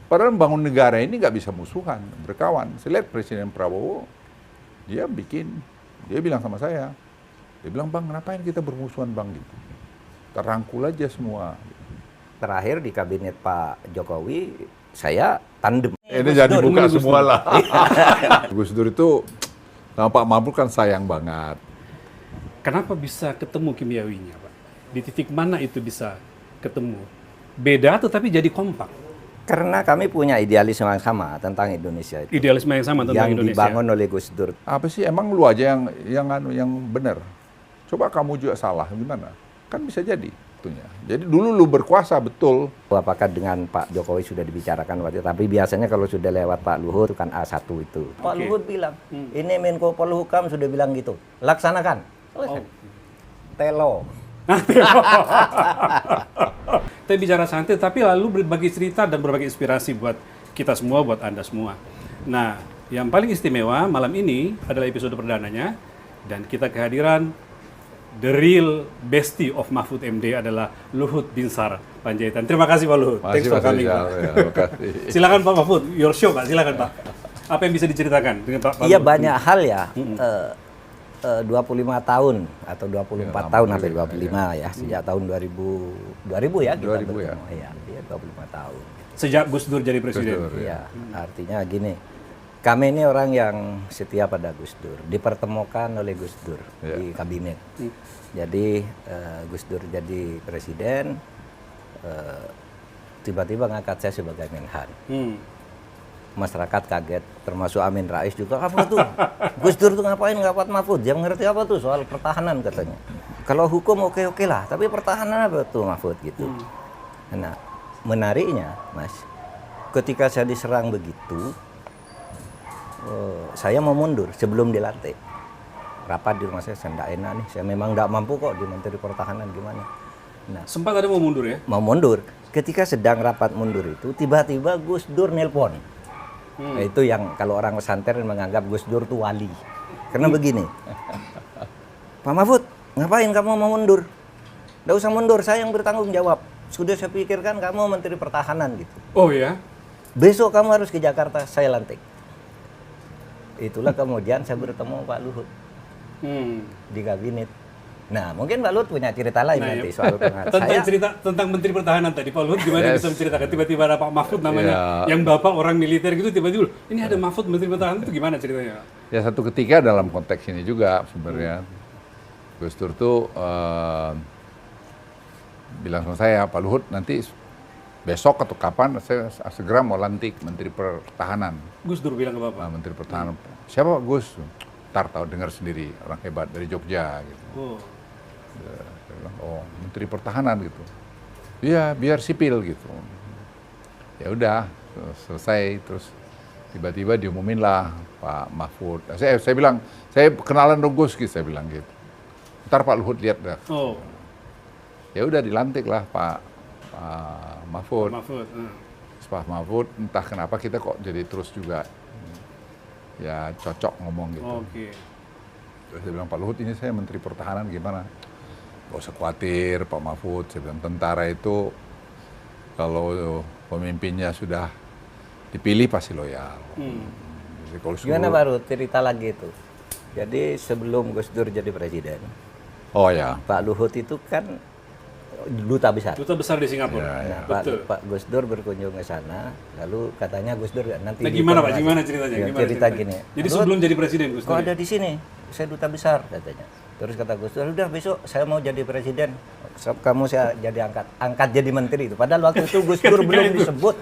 Padahal membangun negara ini nggak bisa musuhan, berkawan. Saya lihat Presiden Prabowo, dia bilang sama saya, dia bilang, Bang, ngapain kita bermusuhan, Bang? Gitu. Terangkul aja semua. Terakhir di kabinet Pak Jokowi, saya tandem. Ini jadi buka semua lah. Gus Dur itu sama Pak Mahfud kan sayang banget. Kenapa bisa ketemu kimiawinya, Pak? Di titik mana itu bisa ketemu? Beda tetapi jadi kompak. Karena kami punya idealisme yang sama tentang Indonesia itu. Idealisme yang sama tentang Yang Indonesia. dibangun oleh Gus Dur. Apa sih, emang lu aja yang benar? Coba kamu juga salah, gimana? Kan bisa jadi. Jadi dulu lu berkuasa, betul. Apakah dengan Pak Jokowi sudah dibicarakan waktu itu? Tapi biasanya kalau sudah lewat Pak Luhut kan A1 itu. Pak Luhut bilang, ini Menko Polhukam sudah bilang gitu. Laksanakan. Selesai. Telo. Kita bicara santai, tapi lalu berbagi cerita dan berbagi inspirasi buat kita semua, buat Anda semua. Nah, yang paling istimewa malam ini adalah episode perdananya, dan kita kehadiran the real bestie of Mahfud MD adalah Luhut Binsar Panjaitan. Terima kasih Pak Luhut. Thanks for coming, Pak. Ya, silakan Pak Mahfud, your show Pak, silakan Pak. Apa yang bisa diceritakan dengan Pak Iya, Luhut? banyak hal ya. 25 tahun atau 24 tahun sampai 25 ya, sejak tahun 2000 ya kita 2000 ya. bertemu. Iya, 25 tahun. Sejak Gus Dur jadi presiden. Gus Dur. Iya, artinya gini. Kami ini orang yang setia pada Gus Dur, dipertemukan oleh Gus Dur di kabinet. Jadi Gus Dur jadi presiden, tiba-tiba ngangkat saya sebagai Menhan. Masyarakat kaget, termasuk Amin Rais juga, apa tuh? Gus Dur tuh ngapain ngangkat Mahfud? Dia ngerti apa tuh soal pertahanan katanya. Kalau hukum oke lah, tapi pertahanan apa tuh Mahfud gitu. Nah, menariknya Mas, ketika saya diserang begitu, saya mau mundur sebelum dilantik. Rapat di rumah saya enggak enak nih, saya memang enggak mampu kok di Menteri Pertahanan gimana. Nah, Sempat ada mau mundur ya? mau mundur. Ketika sedang rapat mundur itu, tiba-tiba Gus Dur nelpon. Nah, itu yang kalau orang pesantren menganggap Gus Dur itu wali. Karena begini, Pak Mahfud, ngapain kamu mau mundur? Nggak usah mundur, saya yang bertanggung jawab. Sudah saya pikirkan kamu Menteri Pertahanan gitu. Oh ya? Besok kamu harus ke Jakarta, saya lantik. Itulah kemudian saya bertemu Pak Luhut di kabinet. Nah, mungkin Pak Luhut punya cerita lain nanti soal tentang cerita tentang Menteri Pertahanan tadi, Pak Luhut gimana bisa menceritakan? Tiba-tiba ada Pak Mahfud namanya, yang bapak orang militer gitu, tiba-tiba ini ada Mahfud Menteri Pertahanan, itu gimana ceritanya? Ya, satu ketika dalam konteks ini juga sebenarnya Gus Dur tuh bilang sama saya, Pak Luhut nanti besok atau kapan saya segera mau lantik Menteri Pertahanan. Gus Dur bilang ke bapak? Nah, Menteri Pertahanan. Siapa Gus? Ntar tahu dengar sendiri, orang hebat dari Jogja gitu. Saya bilang, oh, Menteri Pertahanan gitu. Iya, biar sipil gitu. Ya udah, selesai, terus tiba-tiba diumumin lah Pak Mahfud. Saya bilang, saya kenalan dong Gus, gitu, saya bilang gitu. Ntar Pak Luhut lihat dah. Oh. Ya udah dilantik lah Pak Mahfud. Pak Mahfud, entah kenapa kita kok jadi terus juga ya cocok ngomong gitu. Oke. Terus saya bilang, Pak Luhut, ini saya Menteri Pertahanan gimana? Gak usah khawatir Pak Mahfud, saya bilang tentara itu kalau pemimpinnya sudah dipilih pasti loyal. Jadi kalau gimana baru cerita lagi itu. Jadi sebelum Gus Dur jadi presiden, oh ya, Pak Luhut itu kan duta besar. Duta besar di Singapura. Ya, ya. Nah, Pak Gus Dur berkunjung ke sana, lalu katanya Gus Dur nanti. Nah, gimana Pak? Gimana ceritanya? Ya, Gimana cerita ceritanya? gini. Jadi sebelum jadi presiden Gus Kok Dur. ada di sini? Saya duta besar katanya. Terus kata Gus Dur, udah besok saya mau jadi presiden. Kamu saya jadi angkat jadi menteri itu. Padahal waktu itu Gus Dur belum disebut,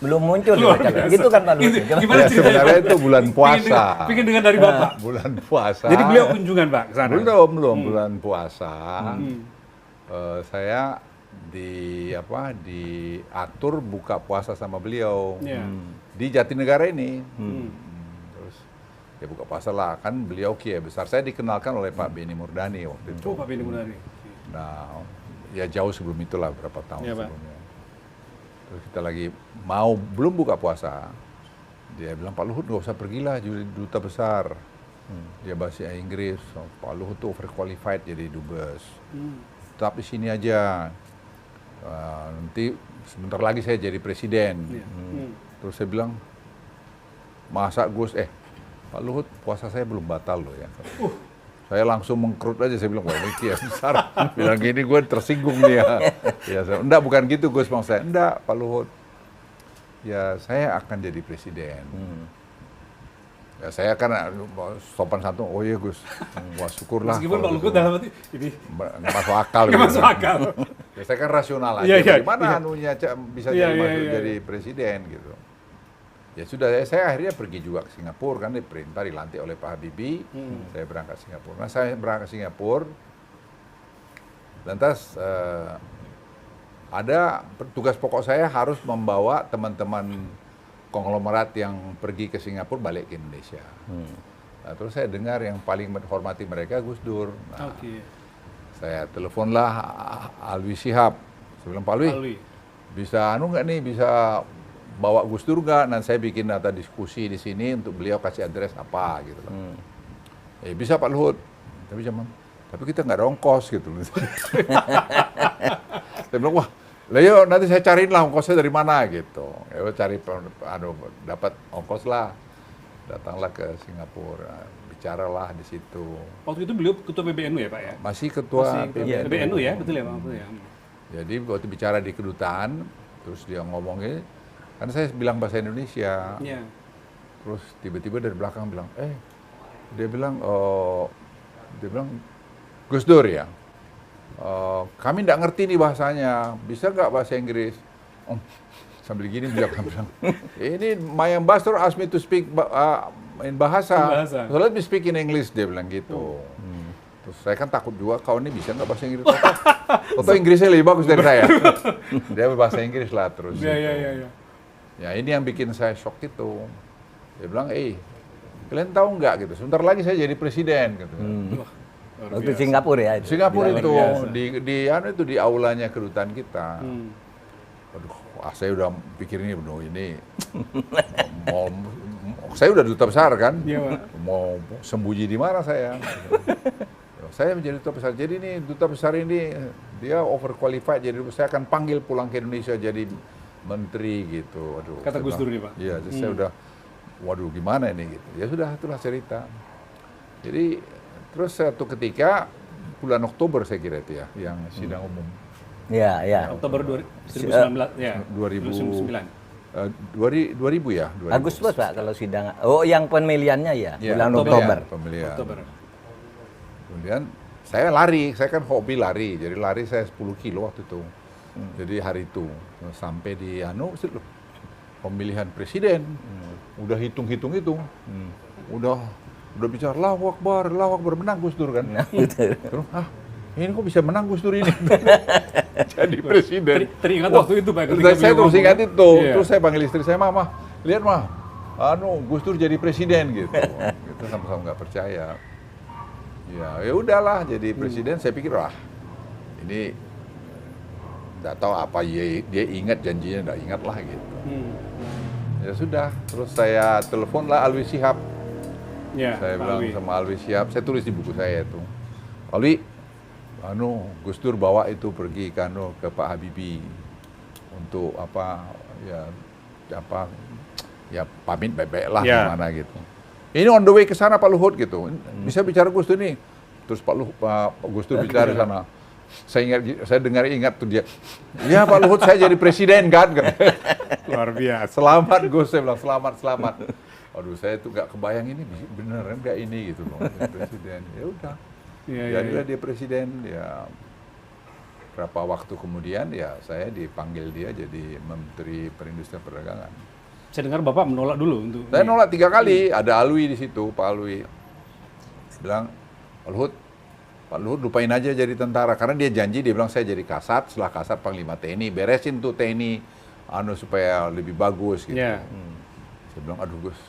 belum muncul. Gitu kan Pak Luhut. Gimana ya, ceritanya? sebenarnya itu bulan puasa. Pengen dengar dari bapak. Bulan puasa. Jadi beliau kunjungan Pak ke sana. Belum bulan puasa. Saya diatur buka puasa sama beliau di Jatinegara ini. Terus ya buka puasa lah, kan beliau kiai besar. Saya dikenalkan oleh Pak Beni Murdani waktu itu. Oh, Pak Beni Murdani. Nah, ya jauh sebelum itulah, berapa tahun Ya, Pak. sebelumnya. Terus kita lagi belum buka puasa, dia bilang, Pak Luhut nggak usah pergilah jadi duta besar. Dia bahasa Inggris, Pak Luhut tuh overqualified jadi dubes. Tetap di sini aja. Nanti sebentar lagi saya jadi presiden. Terus saya bilang, masa Gus, Pak Luhut, puasa saya belum batal loh ya. Saya langsung mengkerut aja, saya bilang, wah ini kiai besar. Bilang gini, gue tersinggung nih ya. Ya enggak, bukan gitu Gus, maksud saya. Enggak, Pak Luhut. Ya saya akan jadi presiden. Ya saya kan sopan santun, oh iya Gus, wah syukurlah. Meskipun Pak Luhut gitu. dalam hati, ini Nggak masuk akal. nggak gitu. masuk akal. Ya saya kan rasional aja, Iya, iya, gimana iya. anunya bisa Iya, jadi iya, masuk iya. jadi presiden gitu. Ya sudah, saya akhirnya pergi juga ke Singapura, kan diperintah dilantik oleh Pak Habibie, saya berangkat ke Singapura. Nah saya berangkat ke Singapura, lantas ada tugas pokok saya harus membawa teman-teman konglomerat yang pergi ke Singapura balik ke Indonesia. Nah, terus saya dengar yang paling menghormati mereka Gus Dur. Nah, Oke. saya teleponlah Alwi Shihab. Saya bilang, Pak Alwi, Alwi. bisa nggak nih, bisa bawa Gus Dur nggak? Nanti saya bikin data diskusi di sini untuk beliau kasih address apa gitu. Bisa Pak Luhut. Tapi kita nggak ada ongkos gitu. Saya bilang, wah, lah yuk nanti saya cariin lah ongkosnya dari mana gitu. Ya cari, dapat ongkos lah. Datanglah ke Singapura, bicaralah di situ. Waktu itu beliau ketua PBNU ya Pak ya? Masih ketua Masih PBNU ya, betul ya Pak? Betul ya. Jadi waktu bicara di kedutaan, terus dia ngomongnya, kan saya bilang bahasa Indonesia. Iya. Terus tiba-tiba dari belakang bilang, dia bilang, Gus Dur ya, kami nggak ngerti nih bahasanya, bisa nggak bahasa Inggris? Sambil gini dia bilang, ini my ambassador asked me to speak in bahasa, so let me speak in English, dia bilang gitu. Terus saya kan takut juga, kau ini bisa nggak bahasa Inggris? Atau Inggrisnya lebih bagus dari saya. Dia bahasa Inggris lah terus. Iya. Ya ini yang bikin saya shock itu. Dia bilang, kalian tahu nggak gitu, sebentar lagi saya jadi presiden gitu. Waktu Singapura ya. Singapura Di- itu di aulanya kedutaan kita. Aduh, saya udah pikir ini mau saya udah duta besar kan, Iya, Pak. mau sembunyi di mana saya? Saya menjadi duta besar. Jadi nih duta besar ini dia overqualified, jadi saya akan panggil pulang ke Indonesia jadi menteri gitu. Aduh, Kata saya Gus Dur bilang, nih, Pak. Iya, jadi saya udah, waduh gimana ini gitu. Ya sudah, itulah cerita. Jadi terus satu ketika bulan Oktober saya kira itu ya, yang sidang umum. Iya. Oktober 2019 ya. 2000. 2009. 2000 ya? 2000. Agustus Pak kalau sidang. Oh, yang pemilihannya ya, Ya, bulan Oktober. Oktober. Pemilihan. Oktober. Kemudian saya lari, saya kan hobi lari, jadi lari saya 10 kilo waktu itu. Jadi hari itu sampai di pemilihan presiden, udah hitung-hitung itu, udah bicara Allahu Akbar menang Gus Dur kan. Nah, betul. Terus ini kok bisa menang Gus Dur ini? Jadi presiden. Teringat Wah, waktu itu Pak. ketika Saya beliau terus ngomong. ingat itu, Iya. terus saya panggil istri saya, Mama, lihat mah, Gus Dur jadi presiden gitu. Kita sama-sama nggak percaya. Ya udahlah jadi presiden. Saya pikir ini nggak tahu apa dia ingat janjinya, nggak ingat lah gitu. Ya sudah, terus saya telepon lah Alwi Shihab. Ya, Saya Pak bilang Alwi. sama Alwi Shihab, saya tulis di buku saya itu, Alwi, Gus Dur bawa itu pergi ke Pak Habibie untuk ya pamit baik-baik lah Ya. gimana gitu. Ini on the way ke sana Pak Luhut gitu, bisa bicara Gus Dur nih. Terus Pak Gus Dur bicara di sana. Saya ingat tuh dia, ya Pak Luhut saya jadi presiden kan. Luar biasa. Selamat Gus, saya bilang selamat. Aduh saya tuh nggak kebayang ini beneran nggak ini gitu loh, presiden. Ya udah, Iya. jadilah dia presiden. Ya berapa waktu kemudian ya saya dipanggil dia jadi Menteri Perindustrian Perdagangan. Saya dengar Bapak menolak dulu untuk Saya nolak 3 kali, ada Alwi di situ, Pak Alwi. Bilang, Pak Luhut lupain aja jadi tentara, karena dia janji, dia bilang saya jadi Kasat, setelah Kasat Panglima TNI, beresin tuh TNI supaya lebih bagus gitu. Ya. Saya bilang, aduh Gus,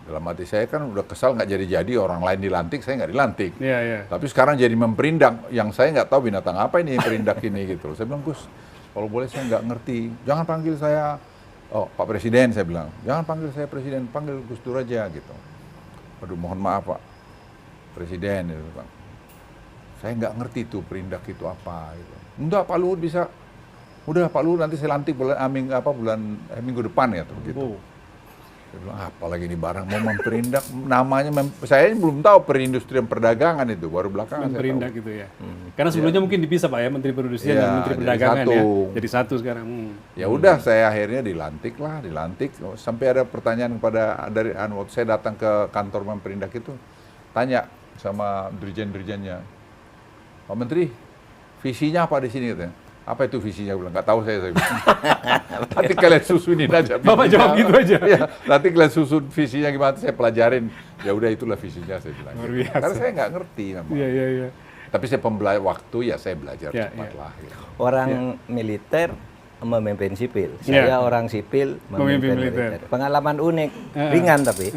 dalam hati saya kan udah kesal nggak jadi-jadi, orang lain dilantik, saya nggak dilantik. Iya. Tapi sekarang jadi memperindak, yang saya nggak tahu binatang apa ini yang perindak ini gitu. Saya bilang, Gus, kalau boleh saya nggak ngerti, jangan panggil saya Pak Presiden, saya bilang, jangan panggil saya Presiden, panggil Gus Dur aja gitu. Aduh mohon maaf Pak Presiden, gitu, Pak. Saya nggak ngerti tuh perindak itu apa gitu. Enggak, Pak Luhut bisa. udah Pak Luhut nanti saya lantik minggu depan ya, tuh gitu. Saya bilang, apalagi ini barang mau memperindak, namanya saya belum tahu perindustrian perdagangan itu, baru belakangan saya tahu. Memperindak gitu ya. Karena sebelumnya mungkin dipisah Pak ya, Menteri Perindustrian dan Menteri Perdagangan jadi ya. satu. Jadi satu sekarang. Ya udah, saya akhirnya dilantik. Sampai ada pertanyaan dari waktu saya datang ke kantor memperindak itu, tanya sama dirjen-dirjennya, Pak Menteri, visinya apa di sini katanya? Apa itu visinya? Gue bilang, nggak tahu saya bilang. Nanti kalian susunin aja. Bapak jawab gitu aja. Ya, nanti kalian susun visinya gimana, saya pelajarin. Ya udah, itulah visinya, saya bilang. Luar biasa. Karena saya nggak ngerti memang. Iya. Tapi saya waktu ya saya belajar cepat lah. Gitu. Orang militer memimpin sipil, saya orang sipil memimpin militer. Pengalaman unik, ringan tapi.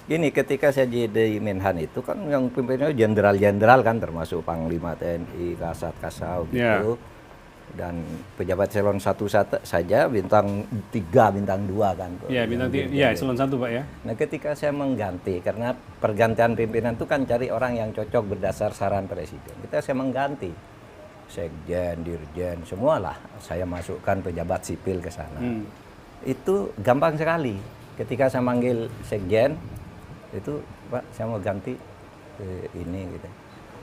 Gini, ketika saya jadi Menhan itu kan yang pimpinnya jenderal-jenderal kan, termasuk Panglima TNI, Kasat Kasau gitu. Dan pejabat eselon 1 saja bintang 3, bintang 2 kan. Iya, bintang 3, iya eselon 1 Pak ya. Nah, ketika saya mengganti, karena pergantian pimpinan itu kan cari orang yang cocok berdasar saran presiden. Saya mengganti sekjen, dirjen, semualah saya masukkan pejabat sipil ke sana. Itu gampang sekali. Ketika saya manggil sekjen, itu Pak, saya mau ganti ini gitu.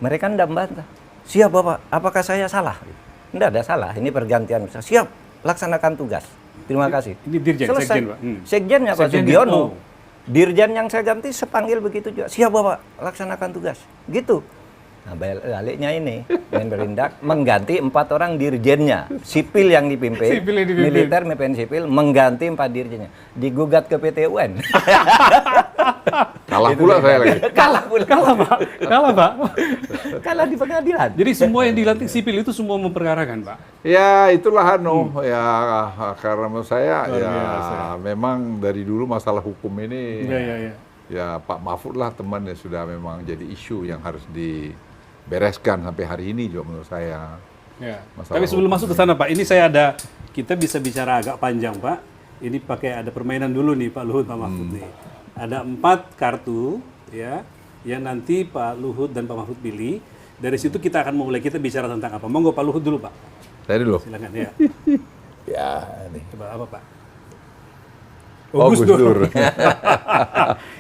Mereka tidak membantah. Siap Bapak, apakah saya salah? Tidak ada salah, ini pergantian. Siap, laksanakan tugas. Terima kasih. Ini dirjen, selesai. sekjen Pak. Sekjennya Pak Sekjen Sugiono. Dirjen yang saya ganti sepanggil begitu juga. Siap Bapak, laksanakan tugas. Gitu. Nah, baliknya ini, Menperindak mengganti 4 orang dirjennya. Sipil yang dipimpin, militer mimpin sipil, mengganti 4 dirjennya. Digugat ke PT UN. Kalah pula saya lagi. Kalah Pak. Kalah di pengadilan. Jadi semua yang dilantik sipil itu semua memperkarakan Pak. Ya itulah ya karena menurut saya memang dari dulu masalah hukum ini ya Pak Mahfud lah teman yang sudah memang jadi isu yang harus dibereskan sampai hari ini juga menurut saya. Ya. Tapi sebelum masuk ke sana Pak, ini kita bisa bicara agak panjang Pak. Ini ada permainan dulu nih Pak Luhut, Pak Mahfud nih. Ada 4 kartu ya yang nanti Pak Luhut dan Pak Mahfud pilih. Dari situ kita akan mulai bicara tentang apa. Monggo Pak Luhut dulu Pak. Saya dulu. Silakan ya. Ya ini. Coba apa Pak? Gus Dur.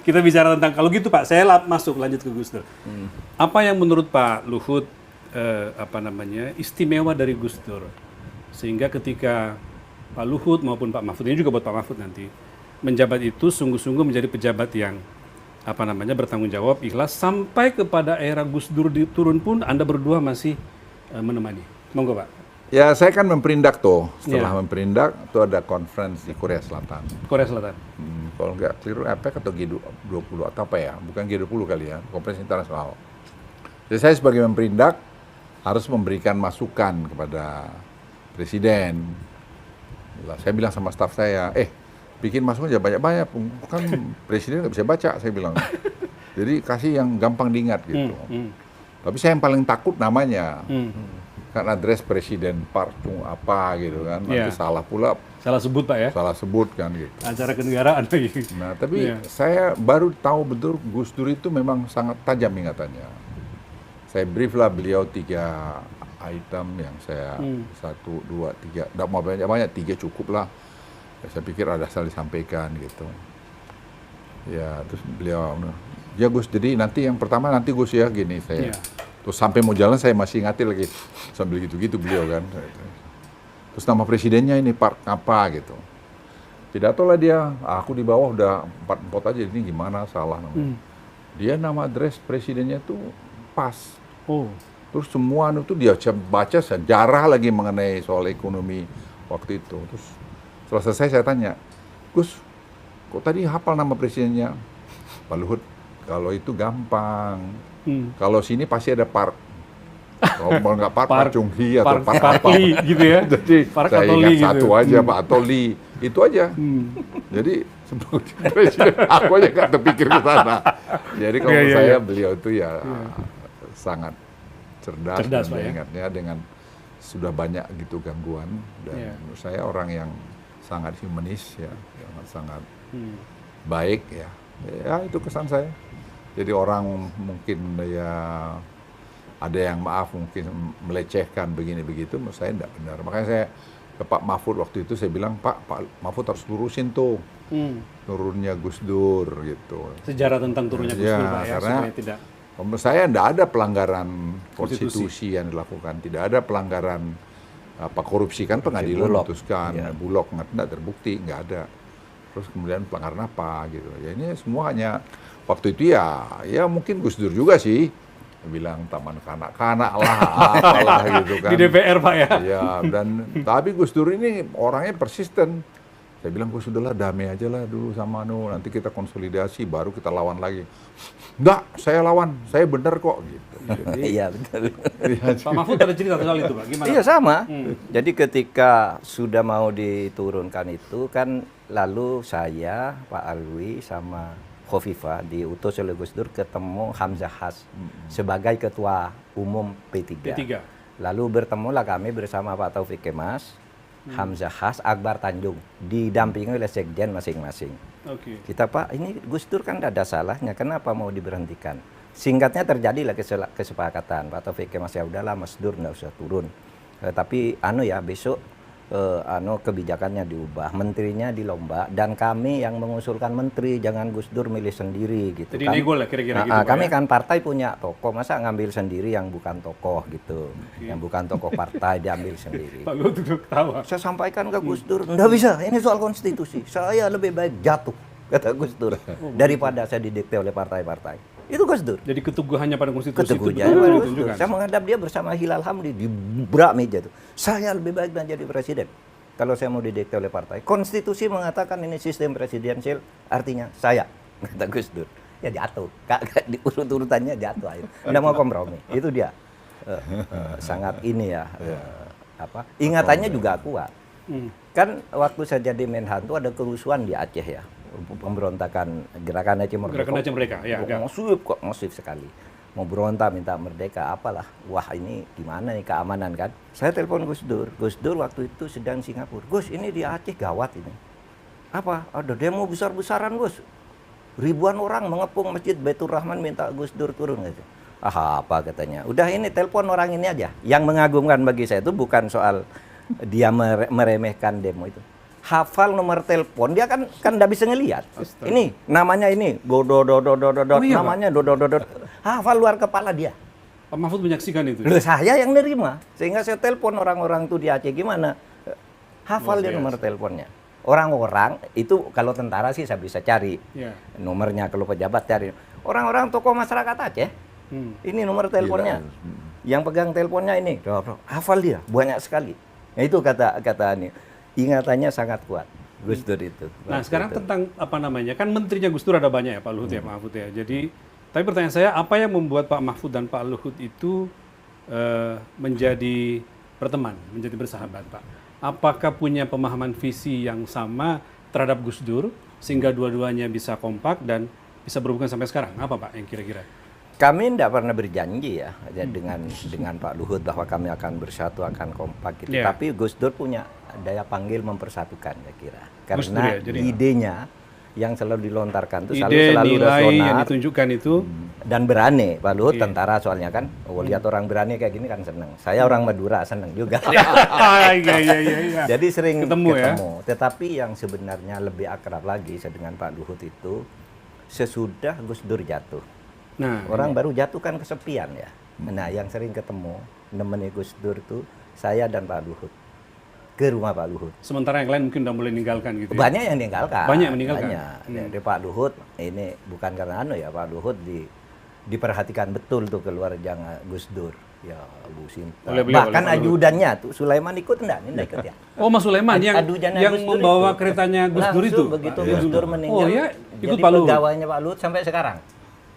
Kita bicara tentang kalau gitu Pak. Saya lanjut ke Gus Dur. Apa yang menurut Pak Luhut istimewa dari Gus Dur sehingga ketika Pak Luhut maupun Pak Mahfud, ini juga buat Pak Mahfud nanti, menjabat itu sungguh-sungguh menjadi pejabat yang bertanggung jawab, ikhlas, sampai kepada era Gus Dur turun pun Anda berdua masih menemani. Monggo Pak. Ya saya kan memperindak tuh, setelah memperindak itu ada conference di Korea Selatan. Korea Selatan. Kalau nggak keliru APEC atau G20 atau apa ya, bukan G20 kali ya, konferensi internasional. Jadi saya sebagai memperindak harus memberikan masukan kepada Presiden. Saya bilang sama staf saya, bikin masukan aja banyak-banyak, kan Presiden nggak bisa baca, saya bilang. Jadi kasih yang gampang diingat gitu. Tapi saya yang paling takut namanya. Kan adres Presiden Partung apa gitu kan, nanti salah pula. Salah sebut Pak ya? Salah sebut kan gitu. Acara kenegaraan lagi. Nah tapi saya baru tahu betul Gus Dur itu memang sangat tajam ingatannya. Saya brief lah beliau 3 item yang saya 1, 2, 3, tidak mau banyak-banyak, 3 cukup lah. Saya pikir ada asal disampaikan gitu. Ya terus beliau, ya Gus, jadi nanti yang pertama nanti Gus ya gini saya. Terus sampai mau jalan saya masih ingatin lagi sambil gitu-gitu beliau kan. Terus nama presidennya ini Park apa gitu. Pidato lah dia, aku di bawah udah 4 aja, ini gimana salah namanya. Dia nama address presidennya tuh pas. Terus semua itu dia baca sejarah lagi mengenai soal ekonomi waktu itu. Terus setelah selesai saya tanya, Gus, kok tadi hafal nama presidennya? Pak Luhut, kalau itu gampang. Kalau sini pasti ada Park. Kalau nggak Park Chung Hee atau Park apa. Gitu ya. Jadi Park saya atau ingat Lee satu gitu. aja Pak atau Lee. Itu aja. Jadi sebelum presiden aku aja nggak terpikir ke sana. Jadi kalau saya beliau itu ya sangat cerdas dan Pak, ingatnya dengan sudah banyak gitu gangguan dan menurut saya orang yang sangat humanis ya, sangat baik ya. Ya itu kesan saya. Jadi orang mungkin ya ada yang maaf mungkin melecehkan begini begitu, menurut saya tidak benar. Makanya saya ke Pak Mahfud waktu itu, saya bilang, Pak Mahfud harus lurusin tuh turunnya Gus Dur gitu. Sejarah tentang turunnya Gus Dur, Pak, ya, karena supaya tidak. menurut saya tidak ada pelanggaran konstitusi yang dilakukan, tidak ada pelanggaran korupsi, kan pengadilan memutuskan, Bulog nggak terbukti, nggak ada. Terus kemudian pelanggaran apa gitu. Ya ini semua hanya waktu itu ya mungkin Gus Dur juga sih bilang taman kanak-kanak lah, apalah gitu kan. Di DPR, Pak, ya. Ya, dan tapi Gus Dur ini orangnya persisten. Saya bilang, Gus, sudahlah damai aja lah dulu sama nanti kita konsolidasi baru kita lawan lagi. Enggak, saya lawan, saya benar kok gitu. Iya betul. Pak Mahfud ada cerita soal itu, Pak, gimana? Iya sama. Jadi ketika sudah mau diturunkan itu kan, lalu saya, Pak Alwi sama Khofifah diutus oleh Gus Dur ketemu Hamzah Has sebagai ketua umum P3. Lalu bertemulah kami bersama Pak Taufik Kemas, Hamzah Has, Akbar Tanjung, didampingi oleh sekjen masing-masing. Kita, Pak, ini Gus Dur kan tidak ada salahnya, kenapa mau diberhentikan? Singkatnya terjadilah kesepakatan. Pak Taufik Kemas, ya udahlah Mas Dur nggak usah turun. Tapi besok kebijakannya diubah, menterinya dilomba, dan kami yang mengusulkan menteri, jangan Gus Dur milih sendiri gitu. Jadi nego lah kira-kira gitu, kami kan partai punya tokoh, masa ngambil sendiri yang bukan tokoh gitu, yang bukan tokoh partai diambil sendiri. Pak Luhut duduk tawa. Saya sampaikan ke Gus Dur, nggak bisa, ini soal konstitusi, saya lebih baik jatuh, kata Gus Dur, daripada saya didikte oleh partai-partai. Itu Gus Dur. Jadi keteguhannya pada konstitusi keteguhannya pada Gus Dur. Saya menghadap dia bersama Hilal Hamdi di berak meja itu. Saya lebih baik dan jadi presiden kalau saya mau didikte oleh partai. Konstitusi mengatakan ini sistem presidensial, artinya saya, kata Gus Dur. Ya jatuh. Di urut-urutannya jatuh aja. Nggak mau kompromi. Itu dia. Sangat ini ya. Ingatannya juga kuat. Kan waktu saya jadi Menhan itu ada kerusuhan di Aceh ya. Pemberontakan gerakan Aceh Merdeka. Gerakan Aceh Merdeka, ya. Masif sekali. Mau berontak minta merdeka, apalah. Wah, ini gimana nih keamanan kan? Saya telepon Gus Dur. Gus Dur waktu itu sedang Singapura. Gus, ini di Aceh gawat ini. Apa? Ada demo besar-besaran, Gus. Ribuan orang mengepung Masjid Baitur Rahman minta Gus Dur turun gitu. Apa katanya? Udah ini telepon orang ini aja. Yang mengagumkan bagi saya itu bukan soal dia meremehkan demo itu. Hafal nomor telepon, dia kan enggak bisa ngelihat. Ini namanya ini namanya hafal luar kepala dia. Pak Mahfud menyaksikan itu. Loh, saya yang nerima. Sehingga saya telepon orang-orang tuh di Aceh, gimana? Hafal dia nomor teleponnya. Orang-orang itu kalau tentara sih saya bisa cari nomornya, kalau pejabat cari. Orang-orang tokoh masyarakat Aceh. Ini nomor teleponnya. Yang pegang teleponnya ini, hafal dia banyak sekali. Nah, itu kata ini. Ingatannya sangat kuat Gus Dur itu. Nah, sekarang tentang kan menterinya Gus Dur ada banyak ya, Pak Luhut ya, Pak Mahfud ya. Jadi, tapi pertanyaan saya, apa yang membuat Pak Mahfud dan Pak Luhut itu menjadi berteman, menjadi bersahabat, Pak? Apakah punya pemahaman visi yang sama terhadap Gus Dur sehingga dua-duanya bisa kompak dan bisa berhubungan sampai sekarang? Apa, Pak, yang kira-kira? Kami tidak pernah berjanji ya dengan Pak Luhut bahwa kami akan bersatu, akan kompak gitu. Tapi Gus Dur punya daya panggil mempersatukan, saya kira. Karena idenya yang selalu dilontarkan itu selalu nilai rasional yang ditunjukkan itu dan berani. Pak Luhut tentara soalnya kan, lihat orang berani kayak gini kan seneng. Saya orang Madura seneng juga. Iya. Jadi sering ketemu. Ya? Tetapi yang sebenarnya lebih akrab lagi saya dengan Pak Luhut itu sesudah Gus Dur jatuh. Nah, orang baru jatuh kan kesepian ya. Nah, yang sering ketemu nemenin Gus Dur tuh saya dan Pak Luhut ke rumah Pak Luhut. Sementara yang lain mungkin udah mulai meninggalkan gitu. Banyak yang meninggalkan. Banyak meninggalkan. Dari Pak Luhut ini bukan karena ya, Pak Luhut diperhatikan betul tuh keluarga Gus Dur. Ya, Bu Sinta. Bahkan ajudannya tuh Sulaiman ikut enggak ikut ya. Oh, Mas Sulaiman yang membawa keretanya Gus Dur itu. Begitu Gus Dur meninggal. Oh ya, ikut Pak Luhut. Pegawainya Pak Luhut sampai sekarang.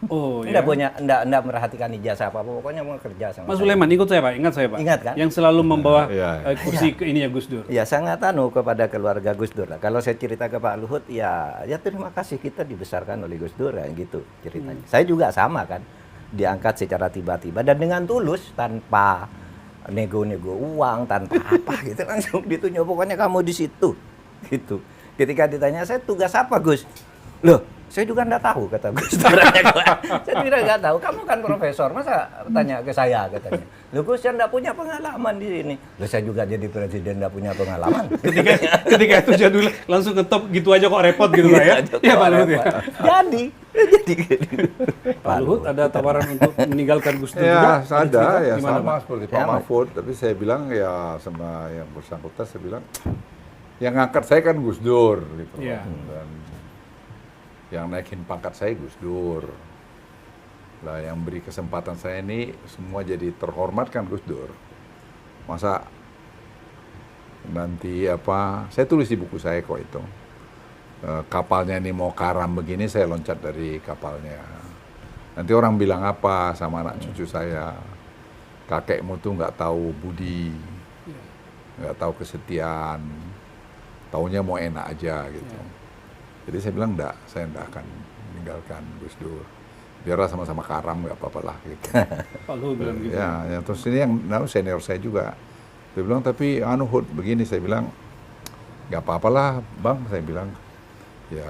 Oh, enggak merhatikan ijazah apa, pokoknya mau kerja sama Mas Sulaiman ikut saya, Pak. Ingat saya, Pak. Ingat kan? Yang selalu membawa kursi ke ininya Gus Dur. Ya, sangat kepada keluarga Gus Dur lah. Kalau saya cerita ke Pak Luhut, ya terima kasih kita dibesarkan oleh Gus Dur kan gitu ceritanya. Saya juga sama kan. Diangkat secara tiba-tiba dan dengan tulus tanpa nego-nego uang, tanpa apa gitu, langsung ditunjuk, pokoknya kamu di situ gitu. Ketika ditanya saya tugas apa Gus, loh Saya juga nggak tahu, kata Gus Dur. Saya tidak nggak tahu, kamu kan profesor, masa tanya ke saya, katanya. Loh Gus, saya nggak punya pengalaman di sini. Loh saya juga jadi presiden nggak punya pengalaman. Ketika itu Jadul langsung ke top gitu aja kok repot gitu Pak ya. Iya Pak Luhut ya. Jadi Pak Luhut ada tawaran untuk meninggalkan Gus Dur juga? Ya, ada cerita ya gimana, sama Pak? seperti Pak Ya, Pak. Mahfud, tapi saya bilang ya sama yang bersangkutan saya bilang yang ngangkat saya kan Gus Dur gitu. Iya. Dan yang naikin pangkat saya Gus Dur. Lah yang beri kesempatan saya ini semua jadi terhormat kan Gus Dur. Masa nanti saya tulis di buku saya kok itu. Kapalnya ini mau karam begini, saya loncat dari kapalnya. Nanti orang bilang apa sama anak cucu saya? Kakekmu tuh nggak tahu budi, nggak tahu kesetiaan, taunya mau enak aja gitu. Jadi saya bilang saya enggak akan meninggalkan Gus Dur. Biarlah sama-sama karam, nggak apa-apa lah gitu. Pak Luhut bilang gitu. Ya, terus ini yang senior saya juga. Dia bilang tapi Hud begini, saya bilang nggak apa-apalah Bang, saya bilang ya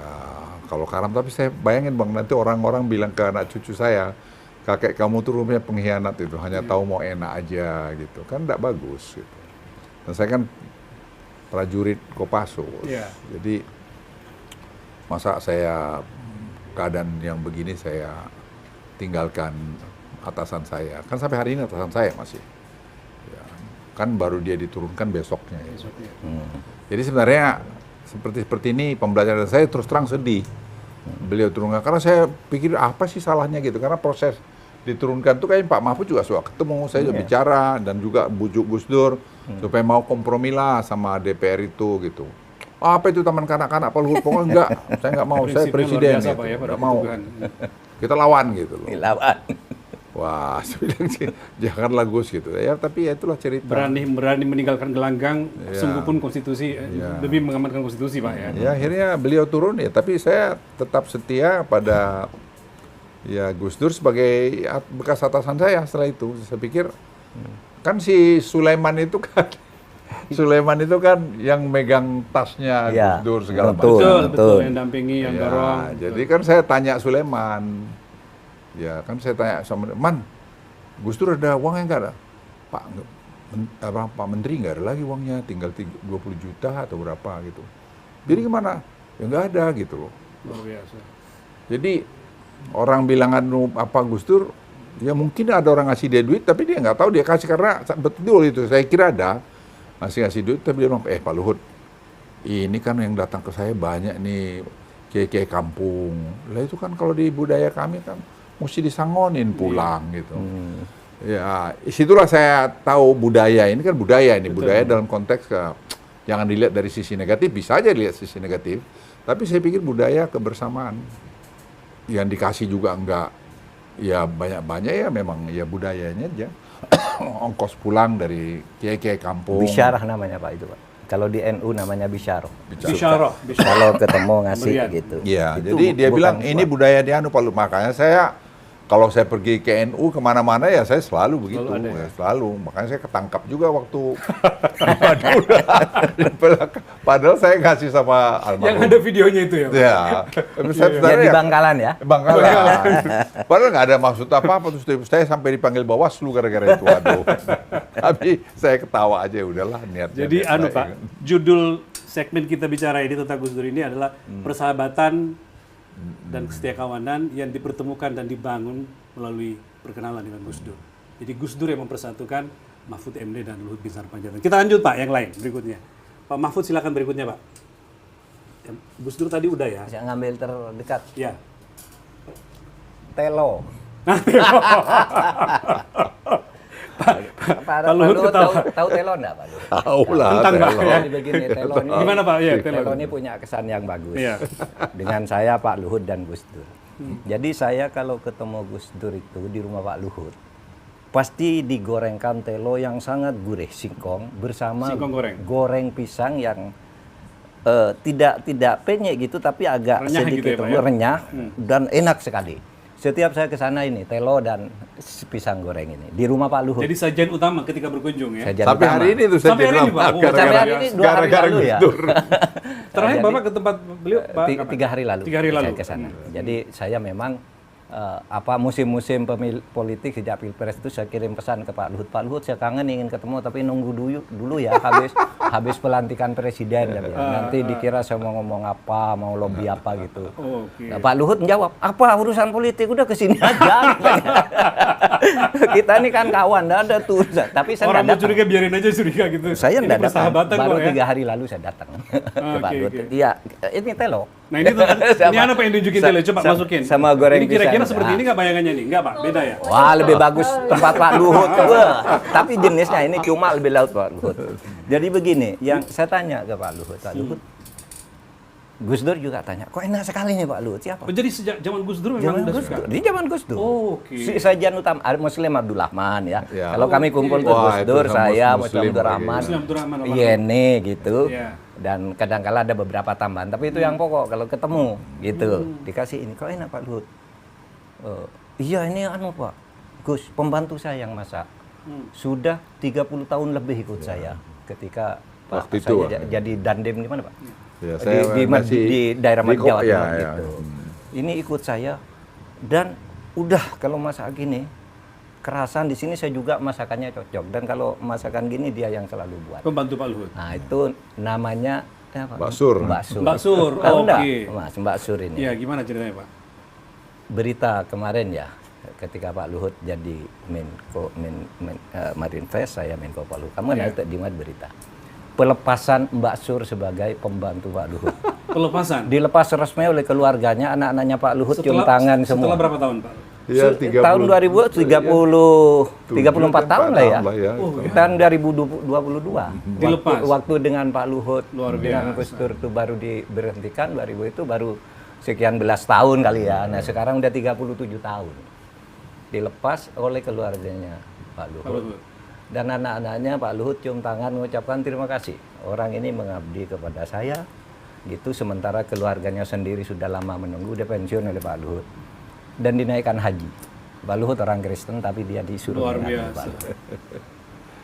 kalau karam, tapi saya bayangin Bang nanti orang-orang bilang ke anak cucu saya, kakek kamu tuh rumahnya pengkhianat itu, hanya tahu mau enak aja gitu, kan nggak bagus gitu. Dan saya kan prajurit Kopassus, jadi masa saya keadaan yang begini saya tinggalkan atasan saya, kan sampai hari ini atasan saya masih, ya, kan baru dia diturunkan besoknya. Ya. Jadi sebenarnya seperti ini pembelajaran saya terus terang sedih. Beliau turunkan karena saya pikir apa sih salahnya gitu, karena proses diturunkan tuh kayak Pak Mahfud juga suka ketemu, saya juga bicara dan juga bujuk Gus Dur supaya mau kompromi lah sama DPR itu gitu. Apa itu taman kanak-kanak Pak Luhut? Pokoknya enggak, saya enggak mau, saya presiden biasa, gitu. Pak, ya, Enggak mau. Kita lawan gitu loh. lawan. Wah, saya bilang sih, janganlah Gus gitu. Ya, tapi ya itulah cerita. Berani meninggalkan gelanggang, sungguh pun konstitusi, demi mengamankan konstitusi Pak ya. Ya, akhirnya beliau turun ya, tapi saya tetap setia pada ya Gus Dur sebagai bekas atasan saya setelah itu. Saya pikir, kan si Sulaiman itu kan yang megang tasnya Ya, Gus Dur segala betul. macam. Betul, yang dampingi, yang Ya, dorong. jadi kan saya tanya Sulaiman, ya kan saya tanya sama Man, Gus Dur ada uangnya nggak ada? Pak Menteri nggak ada lagi uangnya, tinggal 20 juta atau berapa gitu. Jadi kemana? Ya nggak ada gitu loh. Luar biasa. Jadi orang bilang apa Gus Dur, ya mungkin ada orang ngasih dia duit, tapi dia nggak tahu dia kasih karena betul itu. Saya kira ada ngasih duit, tapi dia bilang, Pak Luhut, ini kan yang datang ke saya banyak nih kiai-kiai kampung. Lah itu kan kalau di budaya kami kan mesti disangonin pulang gitu. Ya, situlah saya tahu budaya ini kan budaya ini. Betul. Budaya dalam konteks jangan dilihat dari sisi negatif, bisa aja dilihat sisi negatif. Tapi saya pikir budaya kebersamaan yang dikasih juga enggak ya banyak-banyak ya memang ya budayanya aja. Ongkos pulang dari kiai-kiai kampung. Bisyarah namanya Pak itu Pak. Kalau di NU namanya bisyarah. Bisyarah. Kalau ketemu ngasih Berian. gitu. Iya, Itu jadi dia bilang bukan ini budaya di Pak Luhut. Makanya saya kalau saya pergi ke NU kemana-mana ya saya selalu begitu, Selalu ada, ya? selalu. Makanya saya ketangkap juga waktu di Madura. Padahal saya ngasih sama almarhum. Yang ada videonya itu ya Pak? Ya, tapi saya Ya di sebenarnya Bangkalan ya. Bangkalan. Padahal nggak ada maksud apa-apa, terus saya sampai dipanggil Bawaslu gara-gara itu. Aduh. Tapi saya ketawa aja, udahlah niatnya. Jadi niat Pak, baik. judul segmen kita bicara ini tentang Gus Dur ini adalah persahabatan dan kesetiakawanan yang dipertemukan dan dibangun melalui perkenalan dengan Gus Dur. Jadi Gus Dur yang mempersatukan Mahfud MD dan Luhut Binsar Panjaitan. Kita lanjut Pak, yang lain berikutnya. Pak Mahfud silakan berikutnya Pak. Gus Dur tadi udah ya? Saya ngambil terdekat. Ya. Telo. Pak Luhut Luhut ketawa. tahu Telo enggak Pak Luhut? Tahu lah. Tentang Pak, Telo. ya. Jadi begini, Telo ini, Gimana Pak? Ya, Telo ini punya kesan yang bagus. Iya. Dengan saya, Pak Luhut dan Gus Dur. Jadi saya kalau ketemu Gus Dur itu di rumah Pak Luhut, pasti digorengkan telo yang sangat gurih, singkong bersama Singkong goreng pisang yang tidak penyek gitu, tapi agak Renyah sedikit gitu ya, Pak, ya? renyah dan enak sekali. Setiap saya ke sana ini telo dan pisang goreng ini di rumah Pak Luhut. Jadi sajian utama ketika berkunjung ya. Sajian Sampai utama. hari ini tuh Sampai hari ini, Pak. Oh, Sampai hari ini 2 hari gara-gara lalu ya. Gus Dur. Terakhir Jadi, Bapak ke tempat beliau Pak? 3 hari lalu. 3 hari lalu. Saya ke sana. Jadi saya memang musim-musim politik sejak Pilpres itu saya kirim pesan ke Pak Luhut. Pak Luhut, saya kangen ingin ketemu tapi nunggu dulu ya habis pelantikan presiden. Dia bilang. Nanti dikira saya mau ngomong apa, mau lobby apa gitu. Oke. Nah, Pak Luhut menjawab, apa urusan politik, udah kesini aja. Kita ini kan kawan, nggak ada tuh. Tapi saya Orang nggak mau curiga biarin aja curiga gitu. saya Ini nggak datang. persahabatan Baru kok ya. 3 hari lalu saya datang ke Pak Luhut. oke. Iya, ini telo. Nah ini tuh, ini Sama- apa yang tunjukin tele? Coba masukin. sama goreng Ini kira-kira pisang. seperti ini nggak bayangannya nih? Nggak Pak, beda ya? Wah, lebih bagus tempat Pak Luhut. Wah, tapi jenisnya ini cuma lebih laut Pak Luhut. Jadi begini, yang saya tanya ke Pak Luhut, Gus Dur juga tanya, kok enak sekali nih Pak Luhut, siapa? Oh, jadi sejak zaman Gus Dur memang Zaman udah Gus suka? Dur, di zaman Gus Dur. Oh, oke. Sajian utama, Muslim Abdul Rahman ya. Ya. Kalau kami kumpul tuh Wah, Gus itu Dur, sama saya, Muslim Muslim Abdul lagi. Rahman, Muslim Abdul Rahman, almarhum. Yene gitu. Iya. Dan kadang-kala ada beberapa tambahan, tapi itu yang pokok kalau ketemu gitu. Dikasih ini, kok enak Pak Luhut? Iya ini anu Pak, Gus, pembantu saya yang masak. Sudah 30 tahun lebih ikut saya ketika Pak Waktu itu, saya jadi dandim di mana Pak? Ya, di, saya masih di daerah di Jawa ya, Timur ya. gitu. Ini ikut saya dan udah kalau masak gini kerasan di sini saya juga masakannya cocok dan kalau masakan gini dia yang selalu buat. Pembantu Pak Luhut. Nah itu namanya apa? Mbak Sur. Mbak Sur. Mbak Sur, Tahu nggak, oke. Mas Mbak Sur ini? Iya, gimana ceritanya Pak? Berita kemarin ya ketika Pak Luhut jadi Marinvest, saya Menko Polhukam, kan itu dimuat berita pelepasan Mbak Sur sebagai pembantu Pak Luhut. Pelepasan? Dilepas resmi oleh keluarganya, anak-anaknya Pak Luhut cium tangan semua. Setelah berapa tahun Pak? Ya, 30, Tahun 34 tahun lah ya. Oh, Tahun 2022. Dilepas. Waktu dengan Pak Luhut, Luar dengan biasa. Gus Dur itu baru diberhentikan, 2000 itu baru sekian belas tahun kali ya. Nah sekarang udah 37 tahun. Dilepas oleh keluarganya Pak Luhut. Pak Luhut. Dan anak-anaknya Pak Luhut cium tangan mengucapkan terima kasih. Orang ini mengabdi kepada saya. Gitu sementara keluarganya sendiri sudah lama menunggu, dia pensiun oleh Pak Luhut. Dan dinaikkan haji. Pak Luhut orang Kristen tapi dia disuruh Luar naik biasa. Pak Luhut.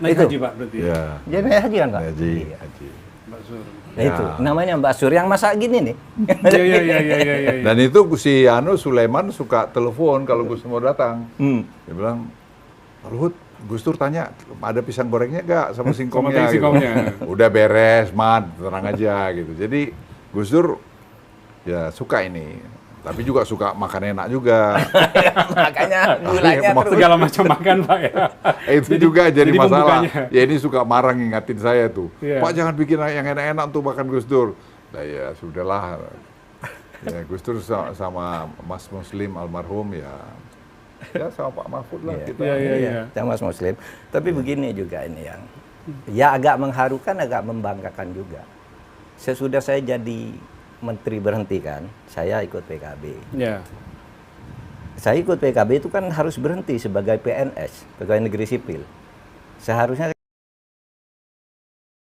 Naik Itu. haji Pak berarti ya? Ya, Dia naik haji kan Pak? haji, Iya. haji. Mbak Sur. Nah, itu namanya Mbak Sur yang masak gini nih. Iya. Dan itu si Sulaiman suka telepon kalau Gus mau datang. Dia bilang, Pak Luhut, Gus Dur tanya, ada pisang gorengnya nggak sama singkongnya? Sama singkongnya. Gitu. Udah beres, man, tenang aja gitu. Jadi Gus Dur ya suka ini, tapi juga suka makan enak juga. Makanya gulanya Mau terus. Segala macam makan Pak ya. Itu juga jadi masalah. pembukanya. Ya ini suka marah ngingatin saya tuh. Iya. Pak jangan bikin yang enak-enak tuh makan Gus Dur. Nah ya sudahlah. Ya, Gus Dur sama Mas Muslim almarhum ya sama Pak Mahfud lah Iya. kita. Iya. Sama Mas Muslim. Tapi begini juga ini yang ya agak mengharukan, agak membanggakan juga. Sesudah saya jadi menteri berhenti kan, saya ikut PKB. Ya. Saya ikut PKB itu kan harus berhenti sebagai PNS, pegawai negeri sipil. Seharusnya